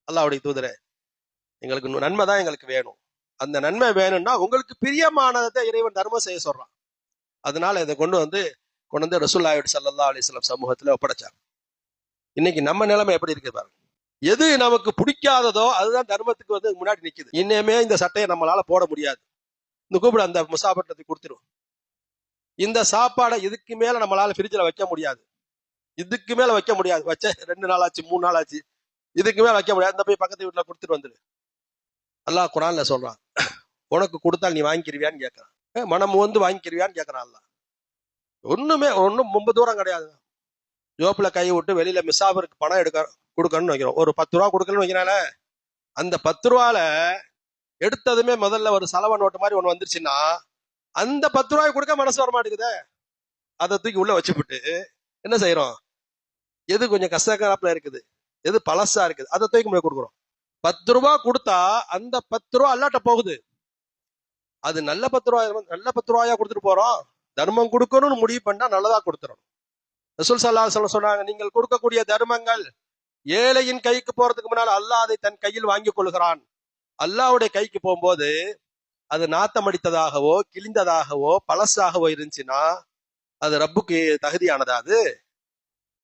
அல்லாஹ்வுடைய தூதரே, எங்களுக்கு நன்மை தான் எங்களுக்கு வேணும். அந்த நன்மை வேணும்னா உங்களுக்கு பிரியமானதை இறைவன் தர்மம் செய்ய சொல்றான். அதனால இதை கொண்டு வந்து ரசூலுல்லாஹி ஸல்லல்லாஹு அலைஹி வஸல்லம் சமூகத்துல ஒப்படைச்சாங்க. இன்னைக்கு நம்ம நிலைமை எப்படி இருக்கு பாருங்க. எது நமக்கு பிடிக்காததோ அதுதான் தர்மத்துக்கு வந்து முன்னாடி நிக்குது. இன்னமே இந்த சட்டையை நம்மளால போட முடியாது, இந்த கூப்பிட அந்த முசாபட்டத்தை கொடுத்துரும். இந்த சாப்பாடை இதுக்கு மேல நம்மளால ஃப்ரிட்ஜில் வைக்க முடியாது, இதுக்கு மேல வைக்க முடியாது, வச்ச 2 நாள் ஆச்சு 3 நாள் ஆச்சு, இதுக்கு மேல வைக்க முடியாது, இந்த போய் பக்கத்து வீட்டுல கொடுத்துட்டு வந்துடு. அல்லாஹ் குர்ஆன்ல சொல்றான், உனக்கு கொடுத்தால் நீ வாங்கிக்கிருவியான்னு கேட்கறான். மனம் வந்து வாங்கிக்கிருவியான்னு கேட்கறான் அல்லாஹ். ஒண்ணும் ரொம்ப தூரம் கிடையாது. ஜோப்புல கை விட்டு வெளியில மிசாபருக்கு பணம் கொடுக்கணும்னு வைக்கிறோம். ஒரு 10 ரூபா கொடுக்கணும்னு வைக்கிறானே, அந்த 10 ரூபால எடுத்ததுமே முதல்ல ஒரு சலவ நோட்டு மாதிரி ஒண்ணு வந்துருச்சுன்னா அந்த 10 ரூபாய் கொடுக்க மனசு வர மாட்டேங்குதே. அதை தூக்கி உள்ள வச்சுவிட்டு என்ன செய்யறோம், எது கொஞ்சம் கஷ்டக்காரப்புல இருக்குது, எது பழசா இருக்குது, அதை தூக்கி போய் கொடுக்குறோம். 10 ரூபாய் கொடுத்தா அந்த 10 ரூபாய் அல்லாட்ட போகுது. அது நல்ல 10 ரூபாயா கொடுத்துட்டு போறோம். தர்மம் கொடுக்கணும்னு முடிவு பண்ணா நல்லதா கொடுத்துறோம். ரசூல் ஸல்லல்லாஹு அலைஹி வஸல்லம் சொன்னாங்க, நீங்கள் கொடுக்கக்கூடிய தர்மங்கள் ஏழையின் கைக்கு போறதுக்கு முன்னால் அல்லாஹ் அதை தன் கையில் வாங்கி கொள்கிறான். அல்லாஹ்வுடைய கைக்கு போகும்போது அது நாத்தம் அடித்ததாகவோ கிழிந்ததாகவோ பழசாகவோ இருந்துச்சுன்னா அது ரப்புக்கு தகுதியானதா? அது